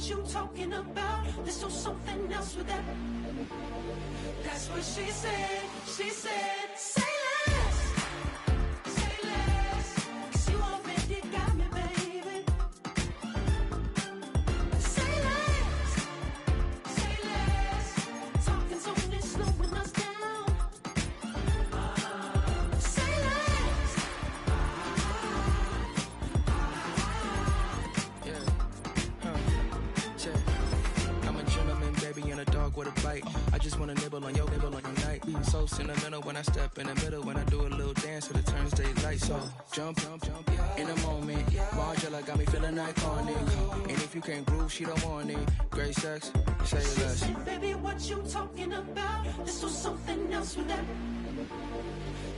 what you talking about. This or something else with that. That's what she said. She said, say less. Say less. 'Cause you already got me, baby. Say less. Say less. Talking's only slowing us down. Say less. I'm a gentleman, baby, and a dog with a bite. I just wanna nibble on your night. So sentimental when I step in the middle. When I do a little dance till it turns daylight. So jump, in a moment. Margella got me feeling iconic. And if you can't groove, she don't want it. Great sex, say less. She said, baby, what you talking about? This or something else with that.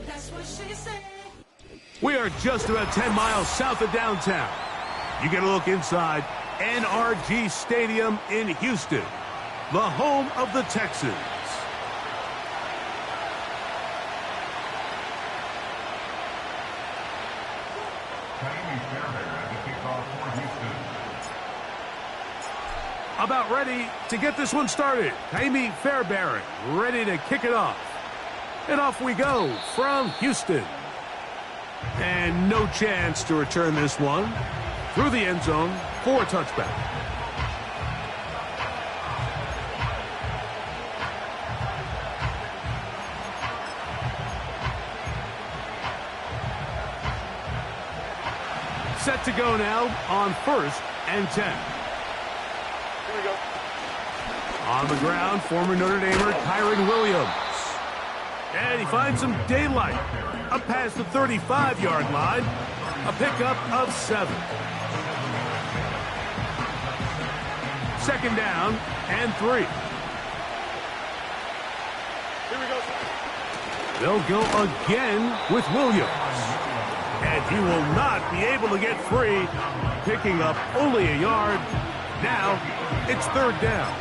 That's what she said. We are just about 10 miles south of downtown. You get a look inside NRG Stadium in Houston, the home of the Texans. About ready to get this one started. Jaime Fairbairn ready to kick it off. And off we go from Houston. And no chance to return this one through the end zone for a touchback. Set to go now on 1st and 10. Here we go. On the ground, former Notre Damer Kyron Williams. And he finds some daylight. Up past the 35-yard line. A pickup of 7. Second down and 3. Here we go. They'll go again with Williams. And he will not be able to get free, picking up only a yard. Now it's 3rd down.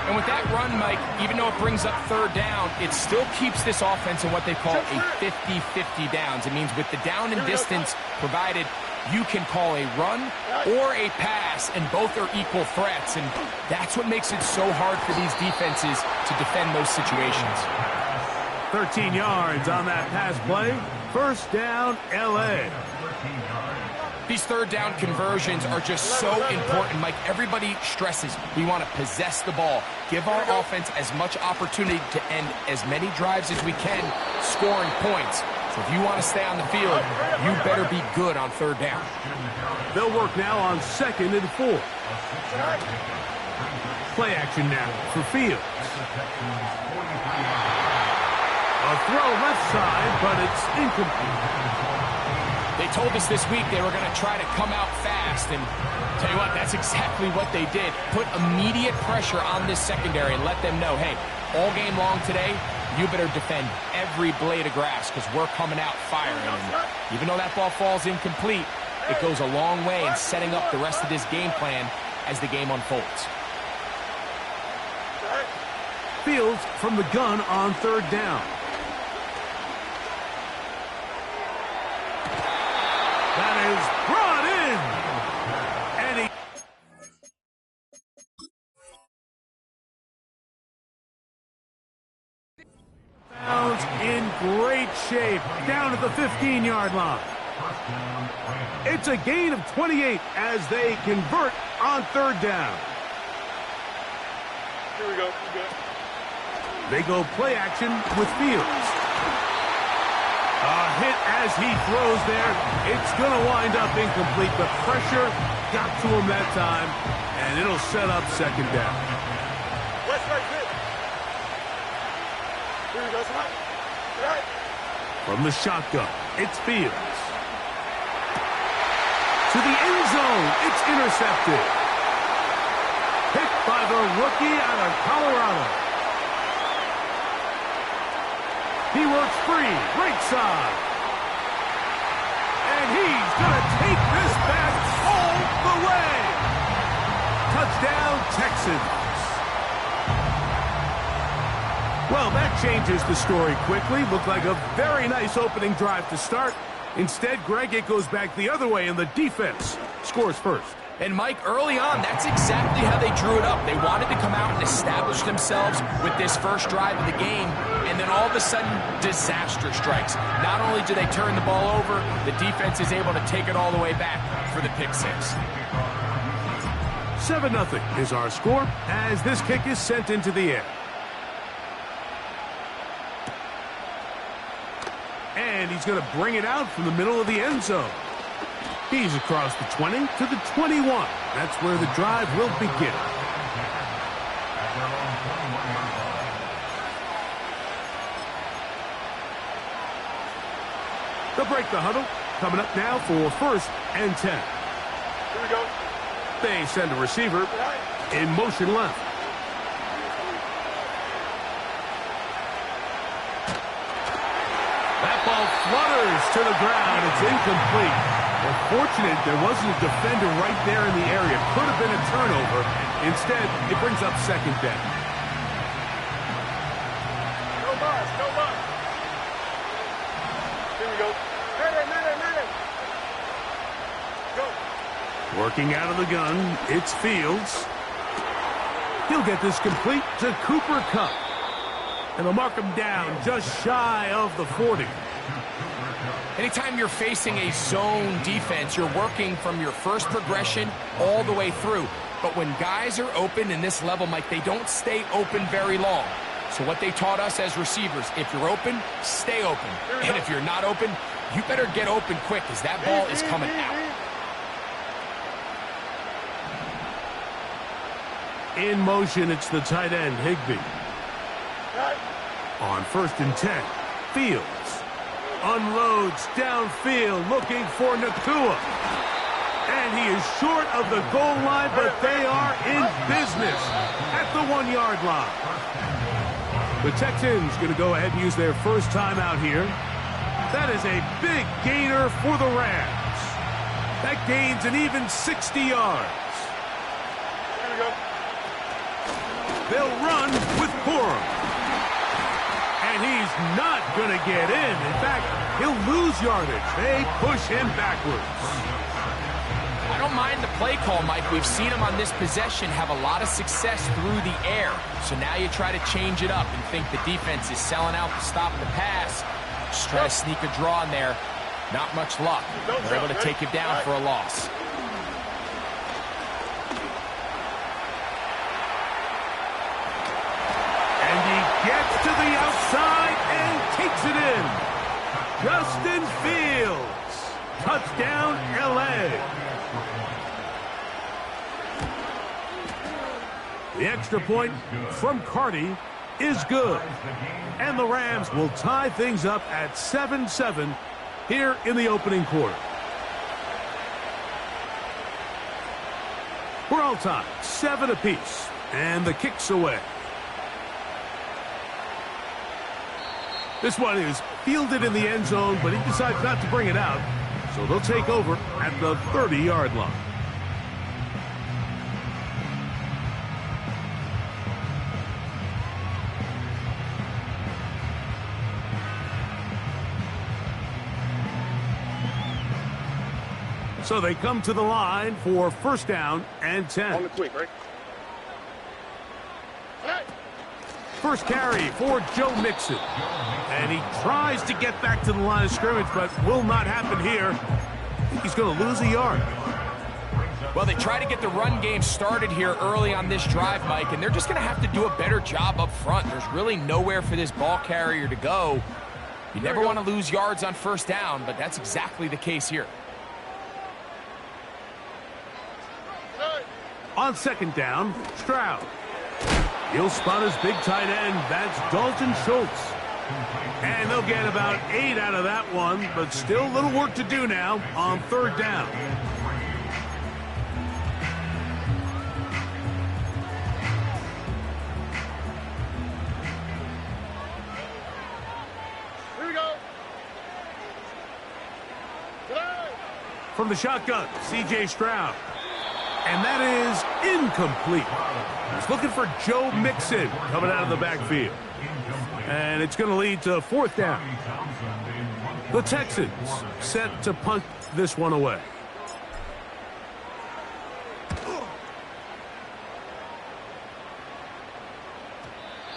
And with that run, Mike, even though it brings up 3rd down, it still keeps this offense in what they call a 50-50 downs. It means with the down and distance provided, you can call a run or a pass, and both are equal threats. And that's what makes it so hard for these defenses to defend those situations. 13 yards on that pass play. 1st down, L.A. These 3rd down conversions are just so important, Mike. Everybody stresses we want to possess the ball, give our offense as much opportunity to end as many drives as we can, scoring points. So if you want to stay on the field, you better be good on 3rd down. They'll work now on 2nd and 4. Play action now for Fields. A throw left side, but it's incomplete. They told us this week they were going to try to come out fast, and tell you what, that's exactly what they did. Put immediate pressure on this secondary and let them know, hey, all game long today, you better defend every blade of grass because we're coming out firing. And even though that ball falls incomplete, it goes a long way in setting up the rest of this game plan as the game unfolds. Fields from the gun on 3rd down. That is brought in. And he found in great shape down at the 15-yard line. It's a gain of 28 as they convert on 3rd down. Here we go. They go play action with Fields. A hit as he throws there. It's going to wind up incomplete. The pressure got to him that time, and it'll set up 2nd down. West right here. Here we go, somebody. Right. From the shotgun, it's Fields. To the end zone, it's intercepted. Picked by the rookie out of Colorado. He works free, right side. And he's going to take this back all the way. Touchdown, Texans. Well, that changes the story quickly. Looked like a very nice opening drive to start. Instead, Greg, it goes back the other way, and the defense scores first. And Mike, early on, that's exactly how they drew it up. They wanted to come out and establish themselves with this first drive of the game, and then all of a sudden, disaster strikes. Not only do they turn the ball over, the defense is able to take it all the way back for the pick six. 7-0 is our score as this kick is sent into the air. And he's going to bring it out from the middle of the end zone. He's across the 20 to the 21. That's where the drive will begin. They'll break the huddle. Coming up now for 1st and 10. Here we go. They send a receiver in motion left. That ball flutters to the ground. It's incomplete. Well, fortunate there wasn't a defender right there in the area. Could have been a turnover. Instead, it brings up 2nd down. No bus, no bus. Here we go. Minute. Go. Working out of the gun, it's Fields. He'll get this complete to Cooper Kupp. And they'll mark him down just shy of the 40. Anytime you're facing a zone defense, you're working from your first progression all the way through. But when guys are open in this level, Mike, they don't stay open very long. So what they taught us as receivers, if you're open, stay open. And if you're not open, you better get open quick because that ball is coming out. In motion, it's the tight end, Higbee. On 1st and 10, Fields unloads downfield looking for Nakua. And he is short of the goal line, but they are in business at the 1-yard line. The Texans going to go ahead and use their first timeout here. That is a big gainer for the Rams. That gains an even 60 yards. Here we go. They'll run with Corum. And he's not going to get in. In fact, he'll lose yardage. They push him backwards. I don't mind the play call, Mike. We've seen him on this possession have a lot of success through the air. So now you try to change it up and think the defense is selling out to stop the pass. Just try to sneak a draw in there. Not much luck. They're able to take it down for a loss. And he gets to the outside and takes it in. Justin Fields. Touchdown, L.A. The extra point from Carty is good. And the Rams will tie things up at 7-7 here in the opening quarter. We're all tied, 7 apiece, and the kick's away. This one is fielded in the end zone, but he decides not to bring it out, so they'll take over at the 30-yard line. So they come to the line for 1st down and 10. On the quick, right? First carry for Joe Mixon. And he tries to get back to the line of scrimmage, but will not happen here. He's going to lose a yard. Well, they try to get the run game started here early on this drive, Mike, and they're just going to have to do a better job up front. There's really nowhere for this ball carrier to go. You never want to lose yards on 1st down, but that's exactly the case here. On 2nd down, Stroud. He'll spot his big tight end. That's Dalton Schultz. And they'll get about 8 out of that one, but still a little work to do now on 3rd down. Here we go. From the shotgun, C.J. Stroud. And that is incomplete. He's looking for Joe Mixon coming out of the backfield. And it's going to lead to 4th down. The Texans set to punt this one away.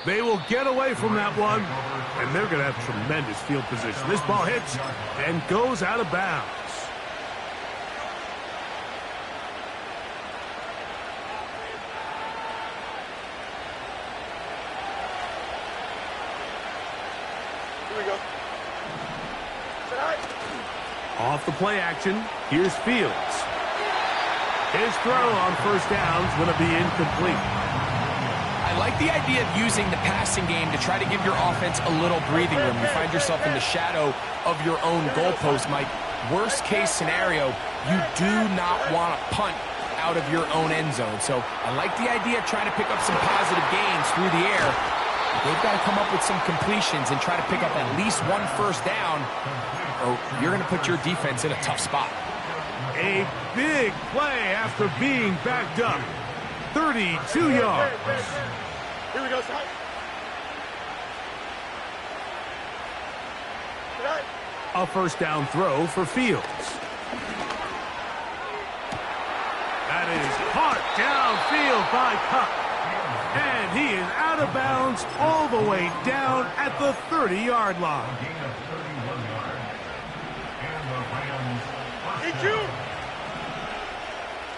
They will get away from that one, and they're going to have tremendous field position. This ball hits and goes out of bounds. Here we go. Off the play action, here's Fields. His throw on first down is going to be incomplete. I like the idea of using the passing game to try to give your offense a little breathing room. You find yourself in the shadow of your own goalpost, Mike. Worst case scenario, you do not want to punt out of your own end zone. So I like the idea of trying to pick up some positive gains through the air. They've got to come up with some completions and try to pick up at least one first down, or you're going to put your defense in a tough spot. A big play after being backed up. 32 yards. Here we go, son. A first down throw for Fields. That is caught downfield by Cup. And he is out of bounds all the way down at the 30-yard line. EQ.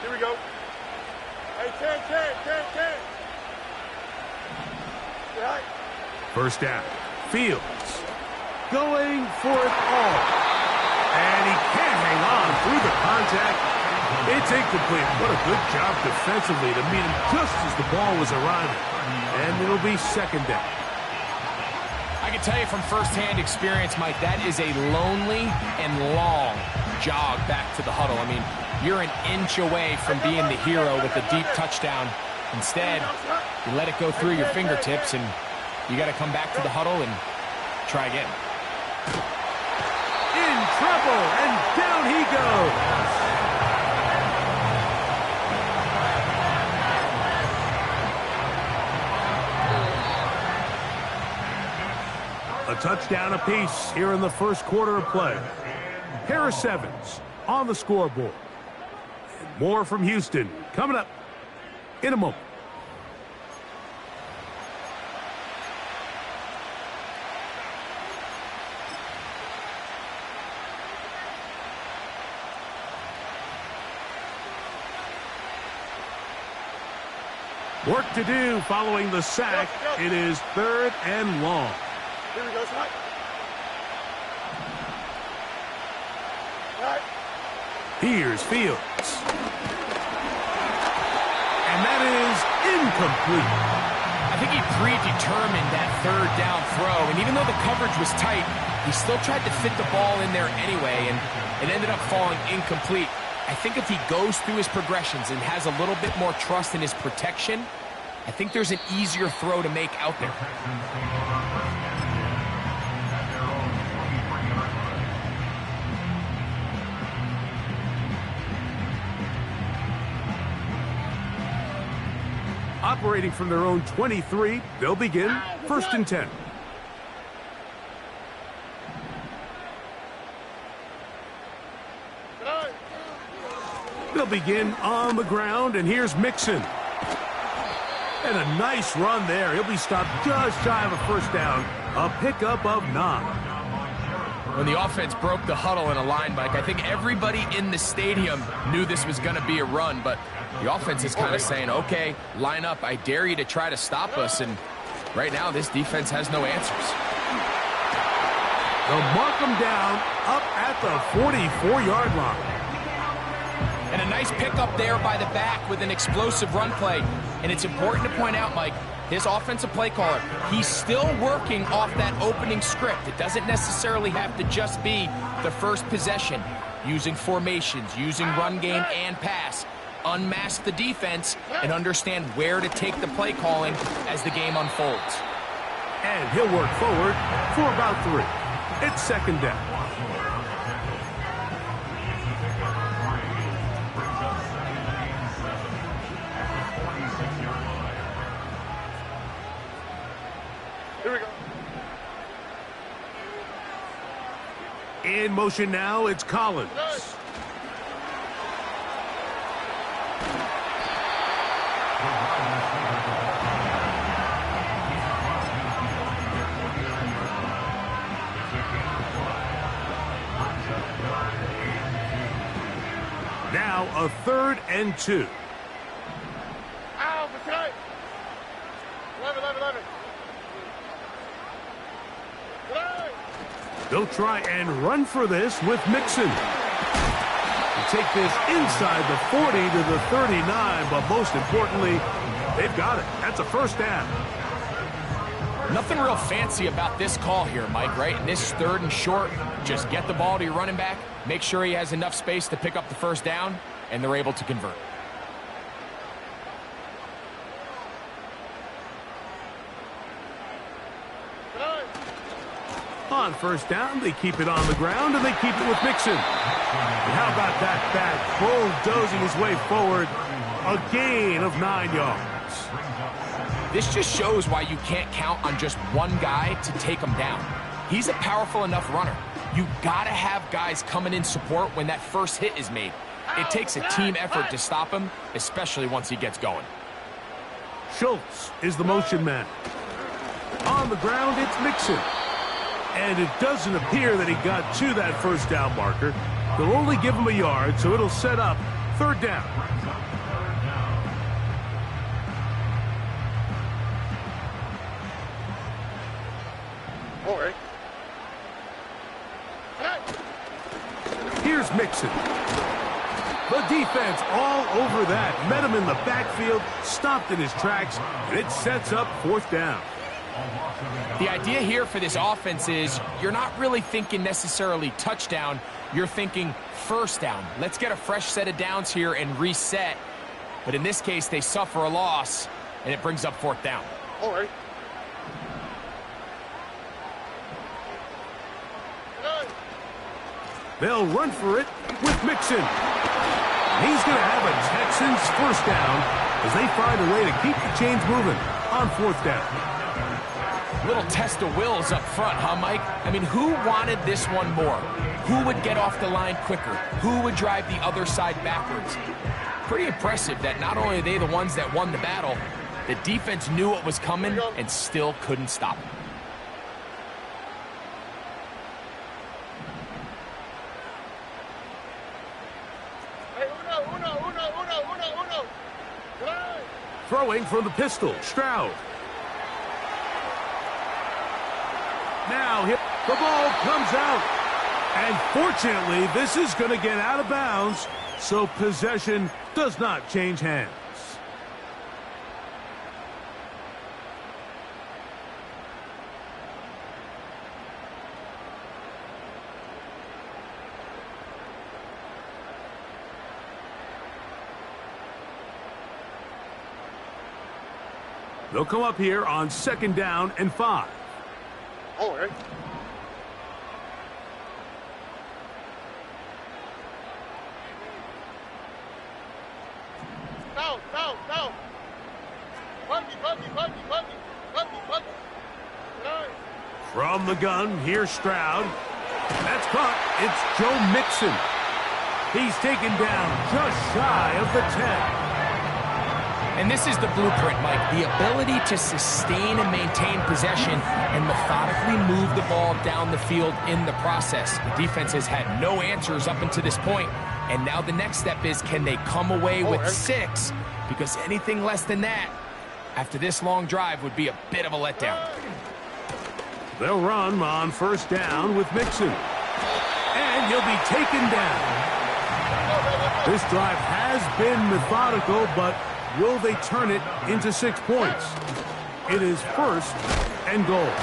Here we go. Hey, 10. Right. First down. Fields going for it all. And he can't hang on through the contact. It's incomplete. What a good job defensively to meet him just as the ball was arriving. And it'll be second down. I can tell you from firsthand experience, Mike, that is a lonely and long jog back to the huddle. I mean, you're an inch away from being the hero with a deep touchdown. Instead, you let it go through your fingertips, and you got to come back to the huddle and try again. In trouble, and down he goes. A touchdown apiece here in the first quarter of play. Harris Evans on the scoreboard. And more from Houston coming up in a moment. Work to do following the sack. It is third and long. Here we go, son. Right. Here's Fields. And that is incomplete. I think he predetermined that third down throw, and even though the coverage was tight, he still tried to fit the ball in there anyway, and it ended up falling incomplete. I think if he goes through his progressions and has a little bit more trust in his protection, I think there's an easier throw to make out there. Operating from their own 23, they'll begin first and 10. They'll begin on the ground, and here's Mixon. And a nice run there. He'll be stopped just shy of a first down. A pickup of 9. When the offense broke the huddle in a line, Mike, I think everybody in the stadium knew this was going to be a run, but the offense is kind of saying, okay, line up. I dare you to try to stop us, and right now this defense has no answers. They'll mark them down up at the 44-yard line. And a nice pickup there by the back with an explosive run play. And it's important to point out, Mike, his offensive play caller, he's still working off that opening script. It doesn't necessarily have to just be the first possession. Using formations, using run game and pass. Unmask the defense and understand where to take the play calling as the game unfolds. And he'll work forward for about 3. It's second down. Here we go. In motion now, it's Collins. now a 3rd and 2. Ow, okay. 11. They'll try and run for this with Mixon. Take this inside the 40 to the 39, but most importantly, they've got it. That's a first down. Nothing real fancy about this call here, Mike, right? In this 3rd and short, just get the ball to your running back, make sure he has enough space to pick up the first down, and they're able to convert. On first down, they keep it on the ground, and they keep it with Mixon. And how about that back bulldozing his way forward, a gain of 9 yards. This just shows why you can't count on just one guy to take him down. He's a powerful enough runner. You gotta have guys coming in support when that first hit is made. It takes a team effort to stop him, especially once he gets going. Schultz is the motion man. On the ground, it's Mixon. And it doesn't appear that he got to that first down marker. They'll only give him a yard, so it'll set up 3rd down. All right. Here's Mixon. The defense all over that. Met him in the backfield, stopped in his tracks, and it sets up 4th down. The idea here for this offense is you're not really thinking necessarily touchdown. You're thinking first down. Let's get a fresh set of downs here and reset. But in this case, they suffer a loss, and it brings up 4th down. All right. They'll run for it with Mixon. He's going to have a Texans first down as they find a way to keep the chains moving on 4th down. Little test of wills up front, huh, Mike? I mean, who wanted this one more? Who would get off the line quicker? Who would drive the other side backwards? Pretty impressive that not only are they the ones that won the battle, the defense knew what was coming and still couldn't stop it. Throwing from the pistol, Stroud. Now the ball comes out. And fortunately, this is going to get out of bounds, so possession does not change hands. They'll come up here on 2nd down and 5. All right. Down. Buggy. From the gun, here's Stroud. That's caught. It's Joe Mixon. He's taken down just shy of the 10. And this is the blueprint, Mike. The ability to sustain and maintain possession and methodically move the ball down the field in the process. The defense has had no answers up until this point, and now the next step is, can they come away with 6? Because anything less than that, after this long drive, would be a bit of a letdown. They'll run on 1st down with Mixon. And he'll be taken down. This drive has been methodical, but will they turn it into 6 points? It is 1st and goal.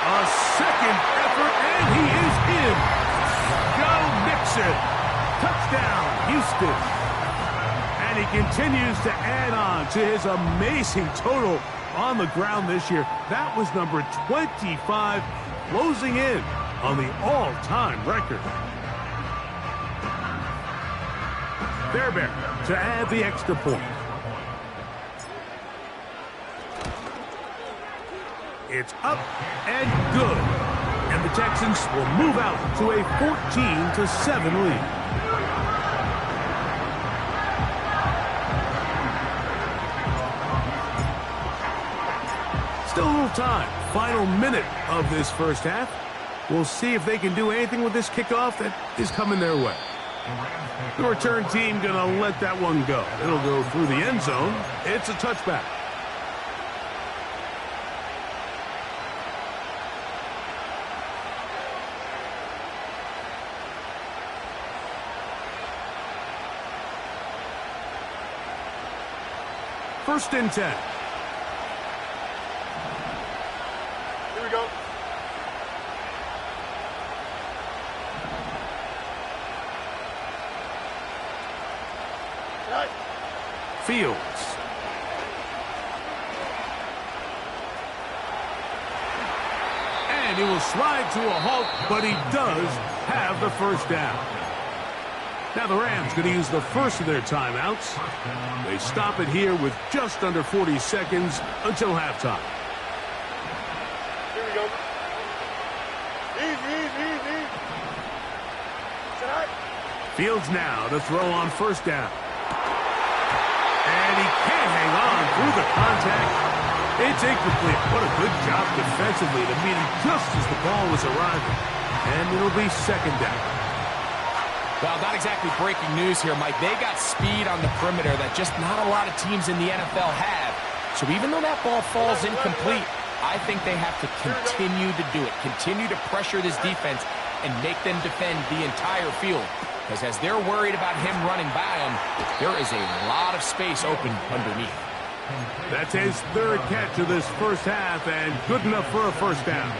A second effort, and he is in. Joe Mixon. Touchdown, Houston. And he continues to add on to his amazing total on the ground this year. That was number 25, closing in on the all-time record. Fairbairn to add the extra point. It's up and good. And the Texans will move out to a 14-7 lead. Still a little time. Final minute of this first half. We'll see if they can do anything with this kickoff that is coming their way. The return team going to let that one go. It'll go through the end zone. It's a touchback. First and 10. Here we go. Right. Fields. And he will slide to a halt, but he does have the first down. Now the Rams going to use the first of their timeouts. They stop it here with just under 40 seconds until halftime. Here we go. Easy. Tonight. Fields now to throw on first down. And he can't hang on through the contact. It's incomplete. What a good job defensively to meet him just as the ball was arriving. And it'll be second down. Well, not exactly breaking news here, Mike. They got speed on the perimeter that just not a lot of teams in the NFL have. So even though that ball falls incomplete, I think they have to continue to do it. Continue to pressure this defense and make them defend the entire field. Because as they're worried about him running by them, there is a lot of space open underneath. That's his third catch of this first half, and good enough for a first down.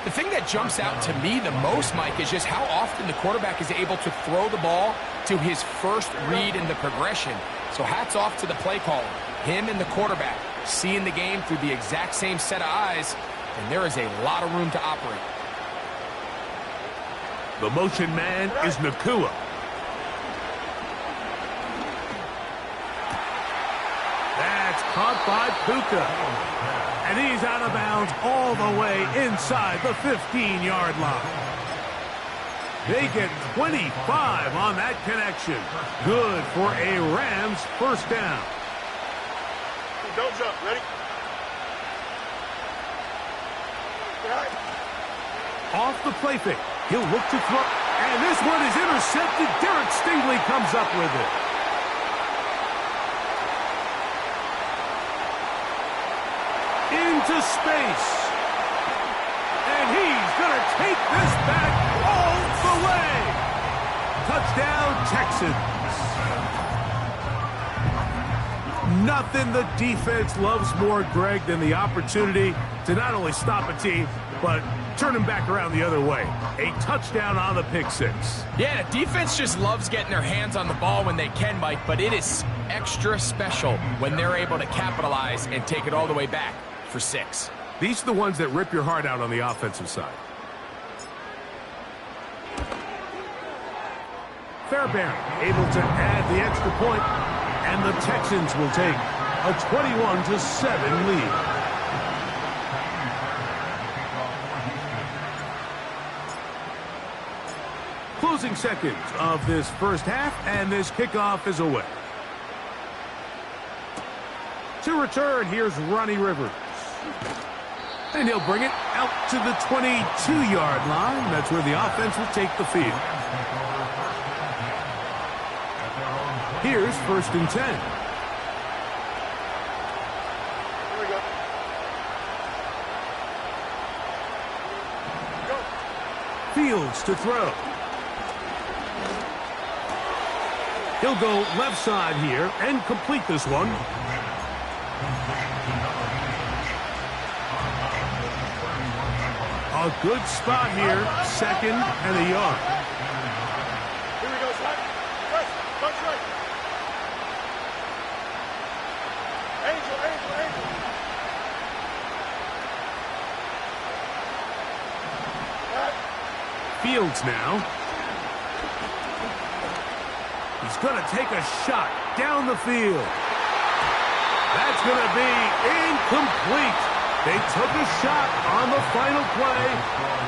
The thing that jumps out to me the most, Mike, is just how often the quarterback is able to throw the ball to his first read in the progression. So hats off to the play caller. Him and the quarterback seeing the game through the exact same set of eyes, and there is a lot of room to operate. The motion man is Nakua. That's caught by Puka. And he's out of bounds all the way inside the 15-yard line. They get 25 on that connection. Good for a Rams first down. Don't jump. Ready? Right. Off the play fake. He'll look to throw. And this one is intercepted. Derek Stingley comes up with it. Into space. And he's going to take this back all the way. Touchdown, Texans. Nothing the defense loves more, Greg, than the opportunity to not only stop a team, but turn them back around the other way. A touchdown on the pick six. Yeah, the defense just loves getting their hands on the ball when they can, Mike, but it is extra special when they're able to capitalize and take it all the way back for 6. These are the ones that rip your heart out on the offensive side. Fairbairn able to add the extra point, and the Texans will take a 21-7 lead. Closing seconds of this first half, and this kickoff is away. To return, here's Ronnie Rivers. And he'll bring it out to the 22-yard line. That's where the offense will take the field. Here's first and 10. Here we go. Go. Fields to throw. He'll go left side here and complete this one. A good spot here, second and a yard. Here we go, slide. Right. Punch right. Angel. Right. Fields now. He's going to take a shot down the field. That's going to be incomplete. They took a shot on the final play.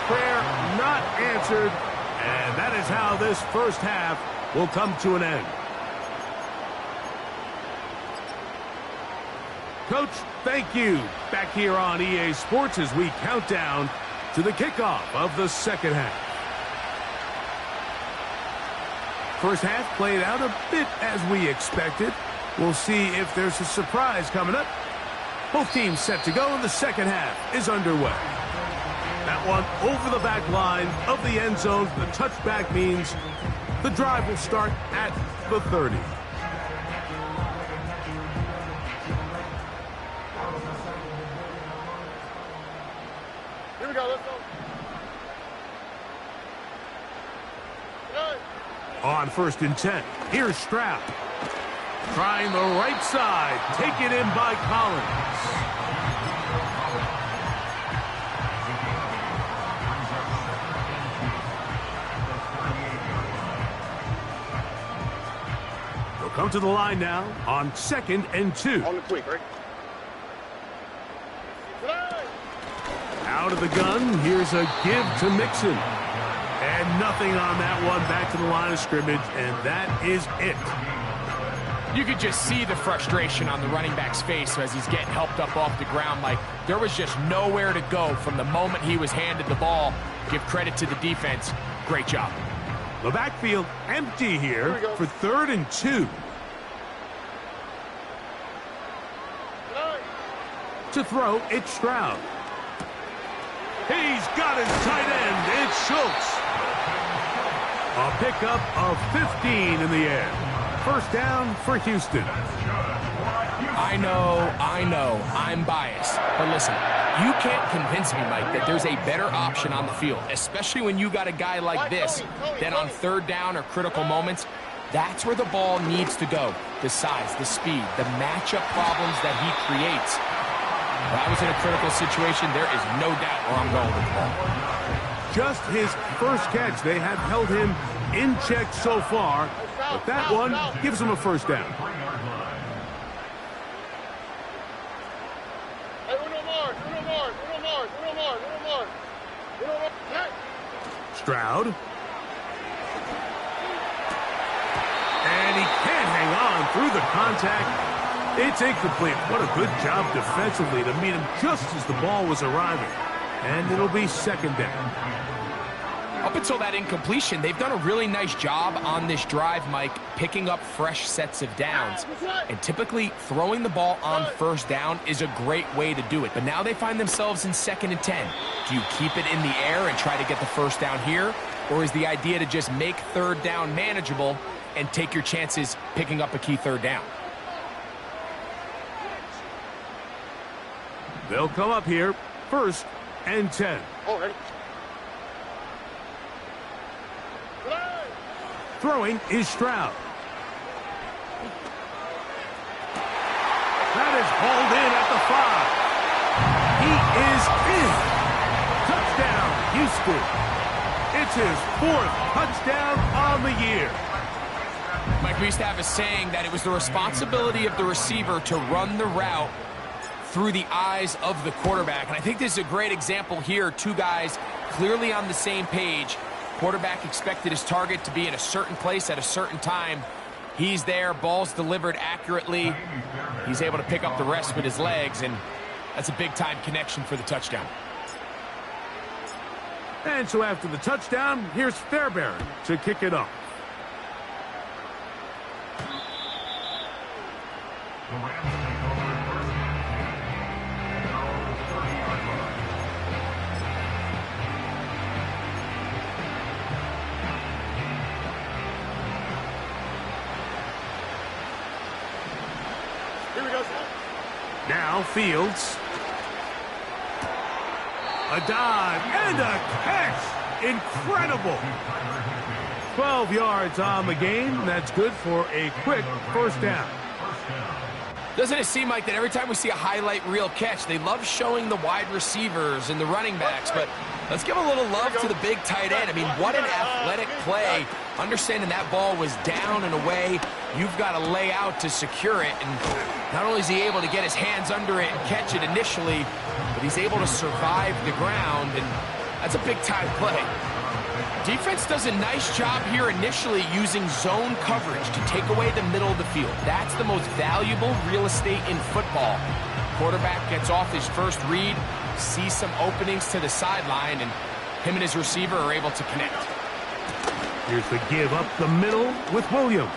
Prayer not answered. And that is how this first half will come to an end. Coach, thank you. Back here on EA Sports as we count down to the kickoff of the second half. First half played out a bit as we expected. We'll see if there's a surprise coming up. Both teams set to go, and the second half is underway. That one over the back line of the end zone. The touchback means the drive will start at the 30. Here we go, let's go. On 1st and 10, here's Stroud. Trying the right side, taken in by Collins. They'll come to the line now on 2nd and 2. On the quick, right? Out of the gun, here's a give to Mixon. And nothing on that one, back to the line of scrimmage, and that is it. You could just see the frustration on the running back's face as he's getting helped up off the ground. Like, there was just nowhere to go from the moment he was handed the ball. Give credit to the defense. Great job. The backfield empty here for 3rd and 2. To throw, it's Stroud. He's got his tight end. It's Schultz. A pickup of 15 in the air. First down for Houston. I know, I'm biased. But listen, you can't convince me, Mike, that there's a better option on the field, especially when you got a guy like this, that on 3rd down or critical moments, that's where the ball needs to go. The size, the speed, the matchup problems that he creates. If I was in a critical situation, there is no doubt where I'm going with the ball. Just his first catch. They have held him in check so far, but that one gives him a first down. Stroud. And he can't hang on through the contact. It's incomplete. What a good job defensively to meet him just as the ball was arriving. And it'll be 2nd down. Up until that incompletion, they've done a really nice job on this drive, Mike, picking up fresh sets of downs. And typically, throwing the ball on 1st down is a great way to do it. But now they find themselves in 2nd and 10. Do you keep it in the air and try to get the first down here? Or is the idea to just make 3rd down manageable and take your chances picking up a key 3rd down? They'll come up here, 1st and 10. Oh, ready? Throwing is Stroud. That is hauled in at the 5. He is in. Touchdown, Houston. It's his 4th touchdown on the year. Mike, we used to have a saying that it was the responsibility of the receiver to run the route through the eyes of the quarterback. And I think this is a great example here. Two guys clearly on the same page. Quarterback expected his target to be in a certain place at a certain time. He's there, ball's delivered accurately. He's able to pick up the rest with his legs, and that's a big-time connection for the touchdown. And so after the touchdown, here's Fairbairn to kick it off. Now Fields. A dive and a catch. Incredible. 12 yards on the game. That's good for a quick first down. Doesn't it seem like that every time we see a highlight reel catch, they love showing the wide receivers and the running backs, but let's give a little love to the big tight end. I mean, what an athletic play. Understanding that ball was down and away, you've got to lay out to secure it, and not only is he able to get his hands under it and catch it initially, but he's able to survive the ground, and that's a big-time play. Defense does a nice job here initially using zone coverage to take away the middle of the field. That's the most valuable real estate in football. Quarterback gets off his first read, sees some openings to the sideline, and him and his receiver are able to connect. Here's the give up the middle with Williams.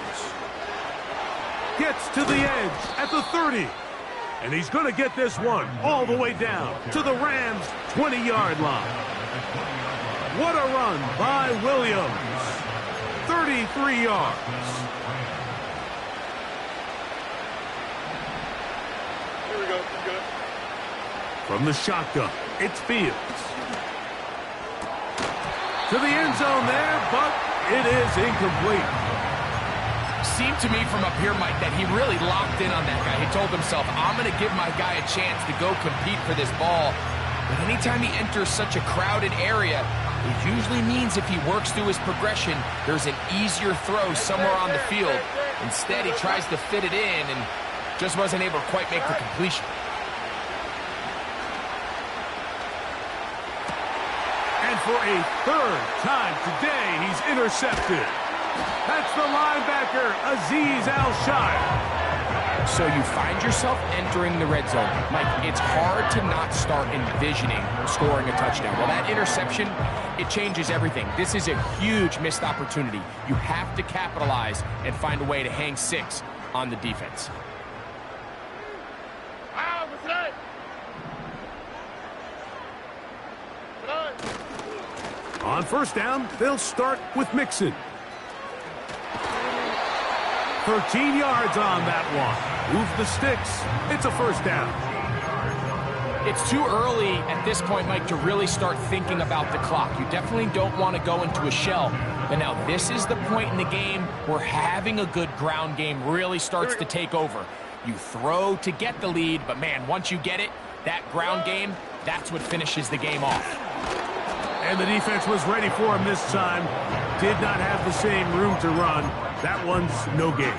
Gets to the edge at the 30. And he's going to get this one all the way down to the Rams' 20-yard line. What a run by Williams. 33 yards. Here we go. Good. From the shotgun, it's Fields. To the end zone there, but it is incomplete. Seemed to me from up here, Mike, that he really locked in on that guy. He told himself, I'm going to give my guy a chance to go compete for this ball. But anytime he enters such a crowded area, it usually means if he works through his progression, there's an easier throw somewhere on the field. Instead, he tries to fit it in and just wasn't able to quite make the completion. And for a third time today, he's intercepted. That's the linebacker, Azeez Al-Shire. So you find yourself entering the red zone. Mike, it's hard to not start envisioning scoring a touchdown. Well, that interception, it changes everything. This is a huge missed opportunity. You have to capitalize and find a way to hang 6 on the defense. On first down, they'll start with Mixon. 13 yards on that one. Move the sticks. It's a first down. It's too early at this point, Mike, to really start thinking about the clock. You definitely don't want to go into a shell. But now this is the point in the game where having a good ground game really starts to take over. You throw to get the lead, but man, once you get it, that ground game, that's what finishes the game off. And the defense was ready for him this time. Did not have the same room to run. That one's no gain.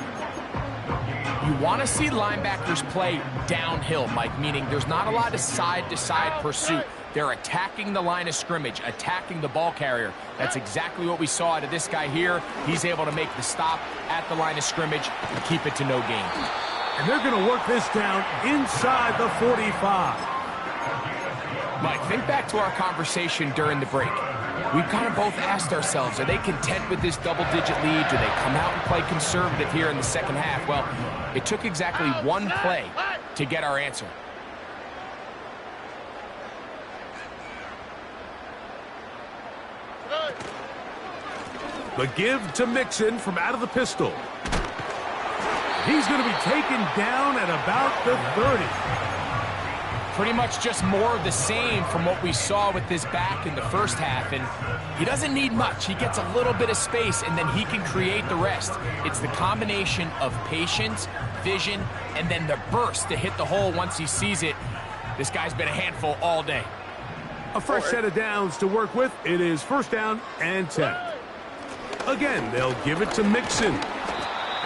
You want to see linebackers play downhill, Mike, meaning there's not a lot of side-to-side pursuit. They're attacking the line of scrimmage, attacking the ball carrier. That's exactly what we saw out of this guy here. He's able to make the stop at the line of scrimmage and keep it to no gain. And they're going to work this down inside the 45. Mike, think back to our conversation during the break. We kind of both asked ourselves, are they content with this double-digit lead? Do they come out and play conservative here in the second half? Well, it took exactly one play to get our answer. The give to Mixon from out of the pistol. He's going to be taken down at about the 30. Pretty much just more of the same from what we saw with this back in the first half, and he doesn't need much. He gets a little bit of space, and then he can create the rest. It's the combination of patience, vision, and then the burst to hit the hole once he sees it. This guy's been a handful all day. A fresh set of downs to work with. It is first down and 10. Again, they'll give it to Mixon.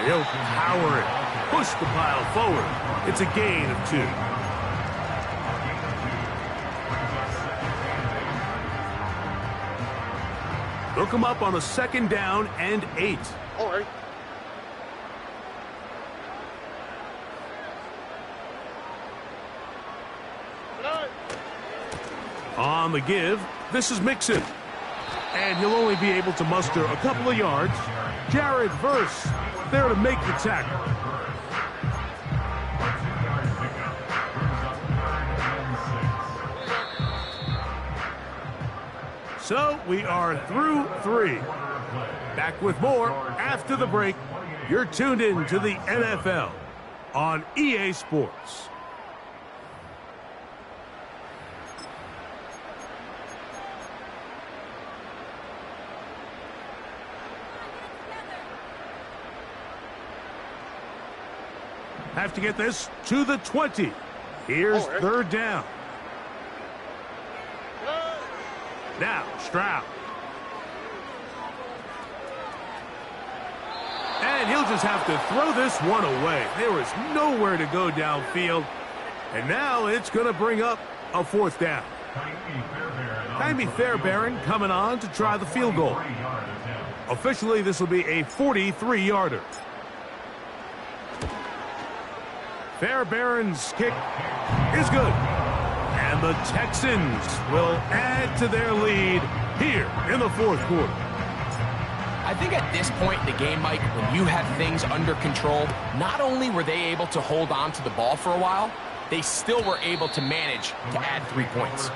He'll power it, push the pile forward. It's a gain of 2. They'll come up on a second down and 8. All right. On the give, this is Mixon. And he'll only be able to muster a couple of yards. Jared Verse there to make the tackle. So we are through 3. Back with more after the break. You're tuned in to the NFL on EA Sports. Have to get this to the 20. Here's third down. Now, Stroud. And he'll just have to throw this one away. There is nowhere to go downfield. And now it's going to bring up a fourth down. Jaime Fairbairn coming on to try the field goal. Officially, this will be a 43-yarder. Fairbairn's kick is good. And the Texans will add to their lead here in the fourth quarter. I think at this point in the game, Mike, when you have things under control, not only were they able to hold on to the ball for a while, they still were able to manage to add 3 points.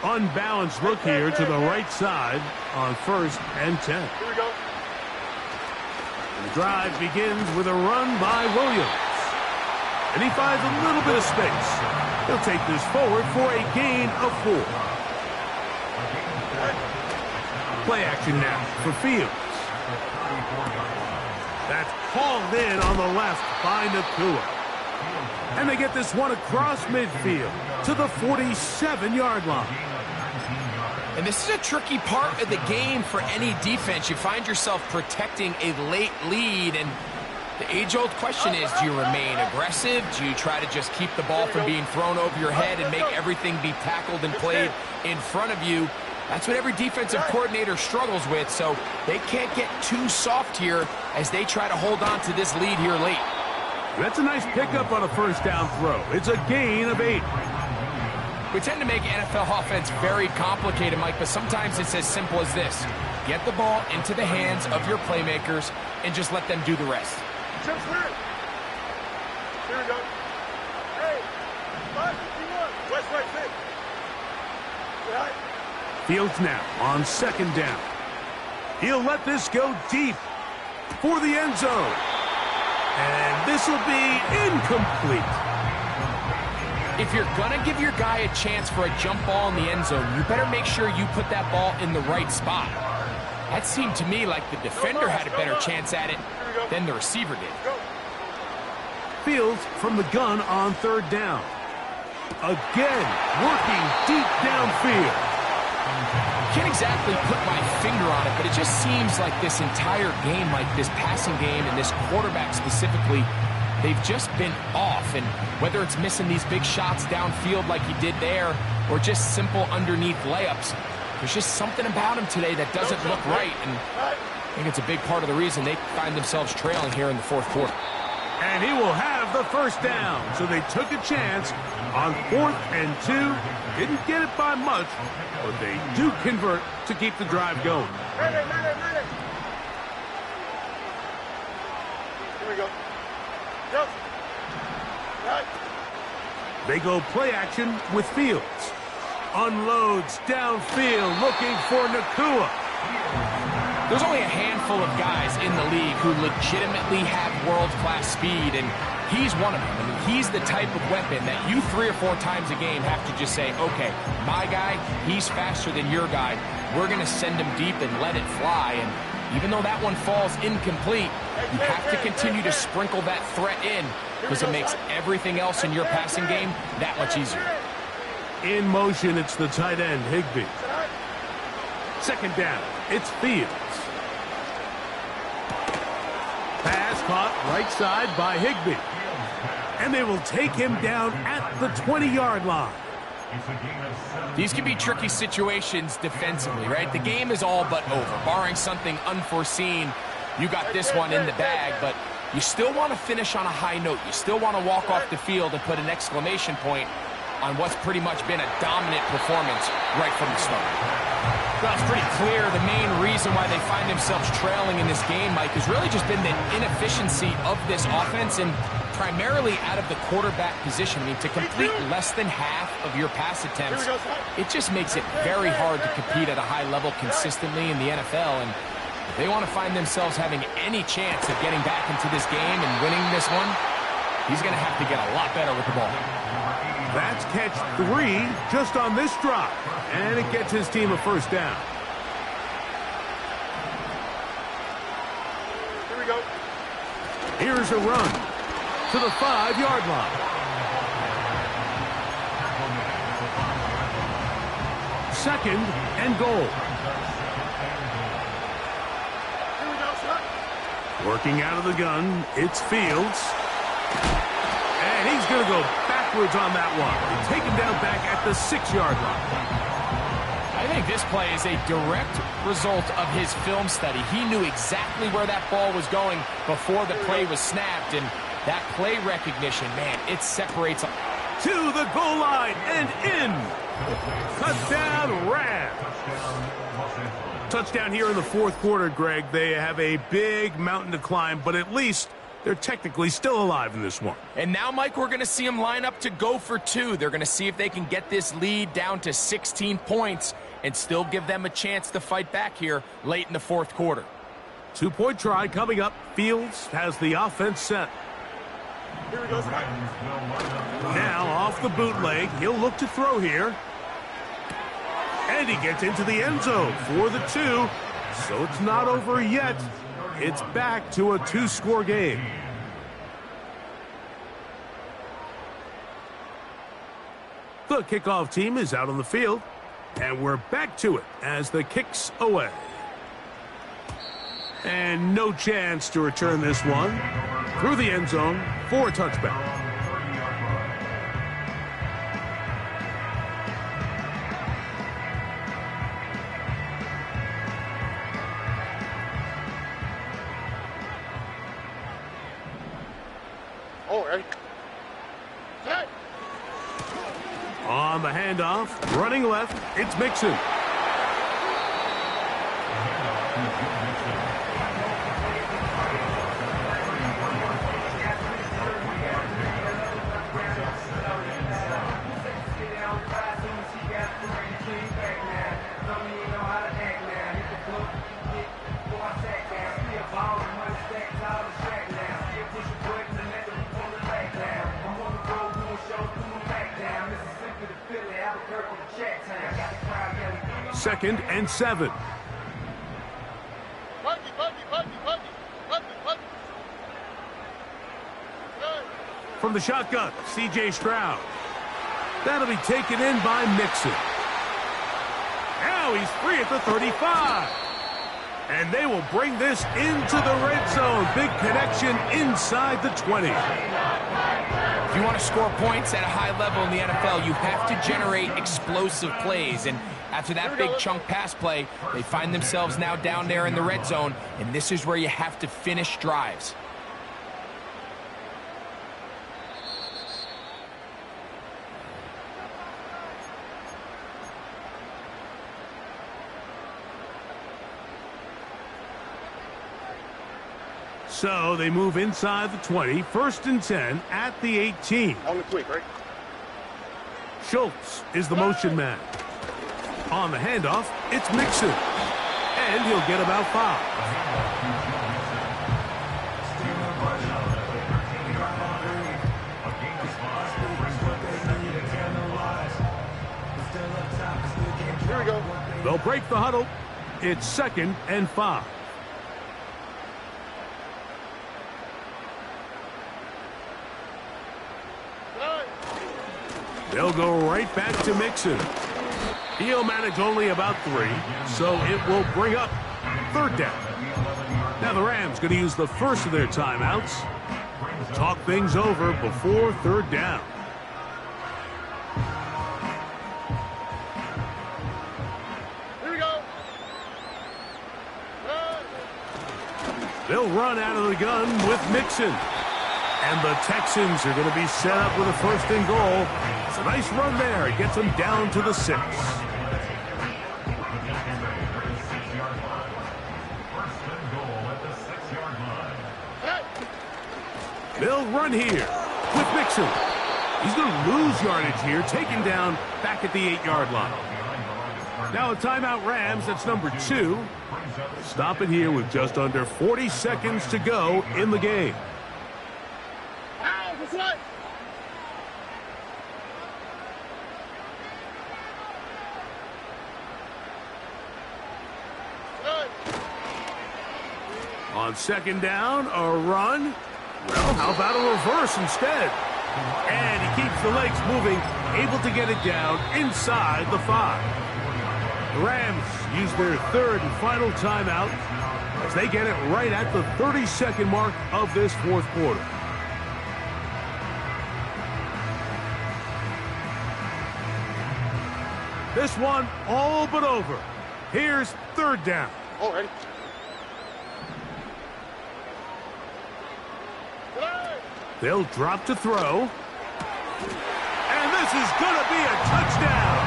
Unbalanced look here to the right side on 1st and 10. Here we go. The drive begins with a run by Williams. And he finds a little bit of space. He'll take this forward for a gain of 4. Play action now for Fields. That's hauled in on the left by Nakua. And they get this one across midfield to the 47-yard line. And this is a tricky part of the game for any defense. You find yourself protecting a late lead, and the age-old question is, do you remain aggressive? Do you try to just keep the ball from being thrown over your head and make everything be tackled and played in front of you? That's what every defensive coordinator struggles with, so they can't get too soft here as they try to hold on to this lead here late. That's a nice pickup on a 1st down throw. It's a gain of 8. We tend to make NFL offense very complicated, Mike, but sometimes it's as simple as this. Get the ball into the hands of your playmakers and just let them do the rest. Here we go. Hey, 551. West right 6. Right. Fields now on 2nd down. He'll let this go deep for the end zone. And this will be incomplete. If you're going to give your guy a chance for a jump ball in the end zone, you better make sure you put that ball in the right spot. That seemed to me like the defender had a better chance at it than the receiver did. Fields from the gun on 3rd down. Again, working deep downfield. Can't exactly put my finger on it, but it just seems like this entire game, like this passing game and this quarterback specifically, they've just been off. And whether it's missing these big shots downfield like he did there or just simple underneath layups, there's just something about him today that doesn't look right. And I think it's a big part of the reason they find themselves trailing here in the 4th quarter. And he will have the 1st down. So they took a chance on 4th and 2. Didn't get it by much, but they do convert to keep the drive going. Here we go. Go. Right. They go play action with Fields. Unloads downfield looking for Nakua. There's only a handful of guys in the league who legitimately have world-class speed, and he's one of them. I mean, he's the type of weapon that you 3 or 4 times a game have to just say, okay, my guy, he's faster than your guy. We're going to send him deep and let it fly. And even though that one falls incomplete, you have to continue to sprinkle that threat in because it makes everything else in your passing game that much easier. In motion, it's the tight end, Higbee. 2nd down, it's Fields. Pass caught right side by Higbee. And they will take him down at the 20-yard line. These can be tricky situations defensively, right? The game is all but over. Barring something unforeseen, you got this one in the bag, but you still want to finish on a high note. You still want to walk off the field and put an exclamation point on what's pretty much been a dominant performance right from the start. Well, it's pretty clear the main reason why they find themselves trailing in this game, Mike, has really just been the inefficiency of this offense and primarily out of the quarterback position. I mean, to complete less than half of your pass attempts, it just makes it very hard to compete at a high level consistently in the NFL. And if they want to find themselves having any chance of getting back into this game and winning this one, he's going to have to get a lot better with the ball. That's catch 3 just on this drive. And it gets his team a 1st down. Here we go. Here's a run to the 5-yard line. 2nd and goal. Here we go, son. Working out of the gun, it's Fields. And he's going to go backwards on that one. They take him down back at the 6-yard line. I think this play is a direct result of his film study. He knew exactly where that ball was going before the play was snapped, and that play recognition, man, it separates. to the goal line and in. Touchdown, Rams. Touchdown here in the fourth quarter, Greg. They have a big mountain to climb, but at least they're technically still alive in this one. And now, Mike, we're going to see them line up to go for two. They're going to see if they can get this lead down to 16 points and still give them a chance to fight back here late in the fourth quarter. 2-point try coming up. Fields has the offense set. Here we go, Mike. Now off the bootleg, he'll look to throw here. And he gets into the end zone for the 2. So it's not over yet. It's back to a 2-score game. The kickoff team is out on the field. And we're back to it as the kick's away. And no chance to return this one through the end zone for a touchback. Oh, ready? Set. On the handoff, running left, it's Mixon. Second and 7. From the shotgun, C.J. Stroud. That'll be taken in by Mixon. Now he's free at the 35. And they will bring this into the red zone. Big connection inside the 20. If you want to score points at a high level in the NFL, you have to generate explosive plays. And after that big chunk pass play, they find themselves now down there in the red zone, and this is where you have to finish drives. So they move inside the 20, 1st and 10 at the 18. On the quick, right? Schultz is the motion man. On the handoff, it's Mixon. And he'll get about 5. Here we go. They'll break the huddle. It's 2nd and 5. They'll go right back to Mixon. He'll manage only about 3, so it will bring up 3rd down. Now the Rams going to use the first of their timeouts. Talk things over before 3rd down. Here we go. They'll run out of the gun with Mixon. And the Texans are going to be set up with a 1st and goal. It's a nice run there. It gets them down to the 6. They'll run here with Mixon. He's going to lose yardage here, taken down back at the 8-yard line. Now a timeout Rams, that's number 2. Stop it here with just under 40 seconds to go in the game. On 2nd down, a run. Well, how about a reverse instead? And he keeps the legs moving, able to get it down inside the 5. The Rams use their 3rd and final timeout as they get it right at the 30-second mark of this 4th quarter. This one all but over. Here's 3rd down. Already. They'll drop to throw. This is going to be a touchdown.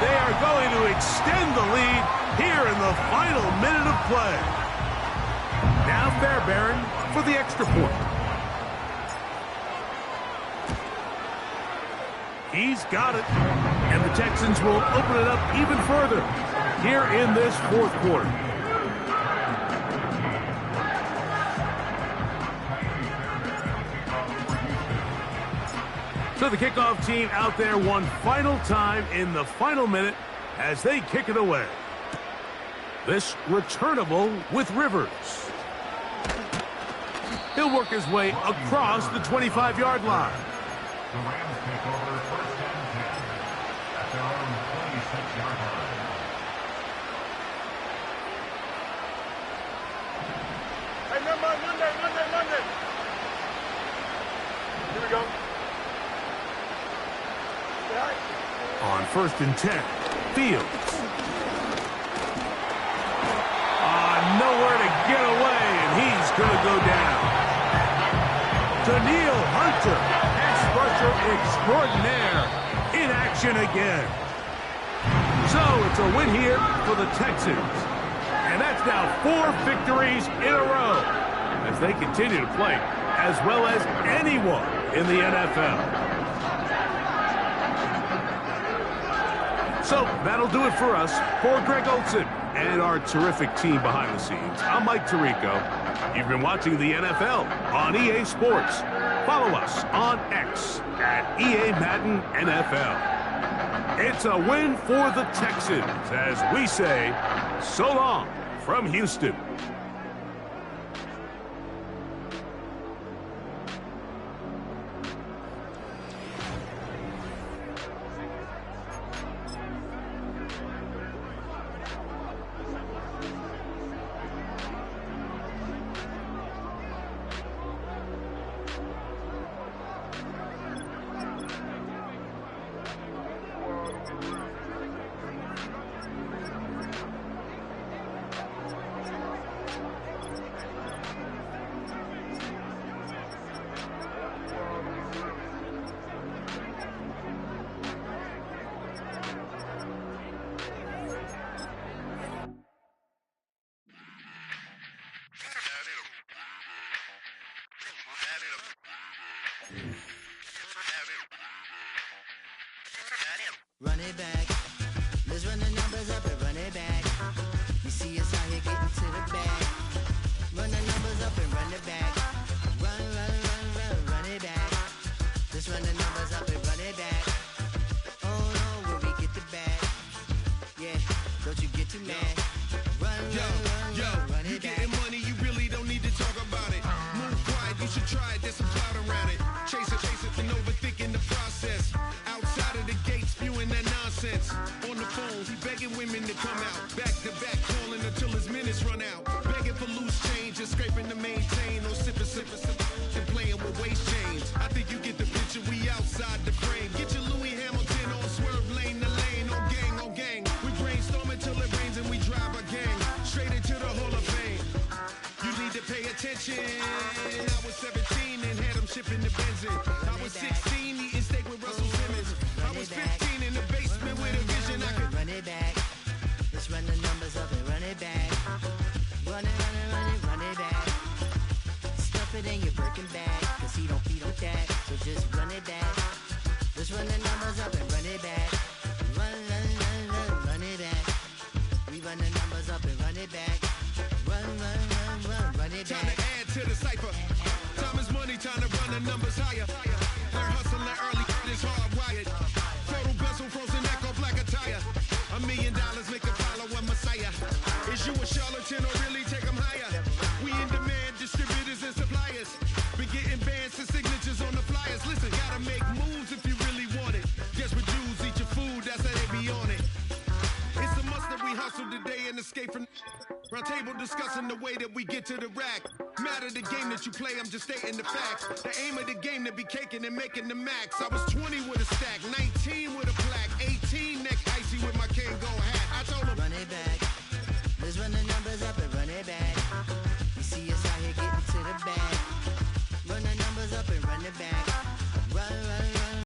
They are going to extend the lead here in the final minute of play. Now Fairbairn for the extra point. He's got it. And the Texans will open it up even further here in this fourth quarter. So the kickoff team out there one final time in the final minute as they kick it away. This returnable with Rivers. He'll work his way across the 25-yard line. The Rams take over first and 10 at their own 26-yard line. Hey, Monday. Here we go. On first and 10, Fields. Nowhere to get away, and he's going to go down. Danielle Hunter, pass rusher extraordinaire, in action again. So it's a win here for the Texans. And that's now 4 victories in a row as they continue to play as well as anyone in the NFL. So that'll do it for us. For Greg Olson and our terrific team behind the scenes, I'm Mike Tirico. You've been watching the NFL on EA Sports. Follow us on X at EA Madden NFL. It's a win for the Texans as we say so long from Houston. Run it back. Let's run the numbers up and run it back. You see us out here getting to the bag. Run the numbers up and run it back. Run it back. Let's run the numbers up and run it back. Oh no, when we get the bag. Yeah, don't you get too mad. Run it back. You getting money, you really don't need to talk about it. Move quiet, you should try it, there's some clout around it. Chase it, and overthinking the process. Outside of the gate, spewing that nonsense. On the phone, he begging women to come out. Back to back, calling until his minutes run out. Begging for loose change and scraping to maintain. No sipping, and playing with waist chains. I think you get the picture, we outside the frame. Get your Louis Hamilton on swerve lane to lane. On gang. We brainstorm until it rains and we drive our gang straight into the Hall of Fame. You need to pay attention. I was 17 and had them shipping the benzin. I was 16 eating steak with Russell Simmons. I was 15 in the basement with a vision. I could run it back. Let's run the numbers up and run it back. Run it back. Stuff it in your Birkin bag, cause he don't feed on that. So just run it back. Let's run the numbers up and run it back. Run it back. We run the numbers up and run it back. Run it time back. to add to the cipher. Time is money, time to run the numbers higher. Learn hustling early, it's hardwired. Total bezel, frozen neck or black attire. $1 million make a follow a messiah. Is you a charlatan or really take them higher? We in demand, distributors and suppliers. Be getting bands and signatures on the flyers. Listen, gotta make moves if you really want it. Desperate Jews eat your food, that's how they be on it. It's a must that we hustle today and escape from round table discussing the way that we get to the rack. Matter the game that you play, I'm just stating the facts. The aim of the game to be caking and making the max. I was 20 with a stack, 19 with a plaque, 18 neck icy with my Kango hat.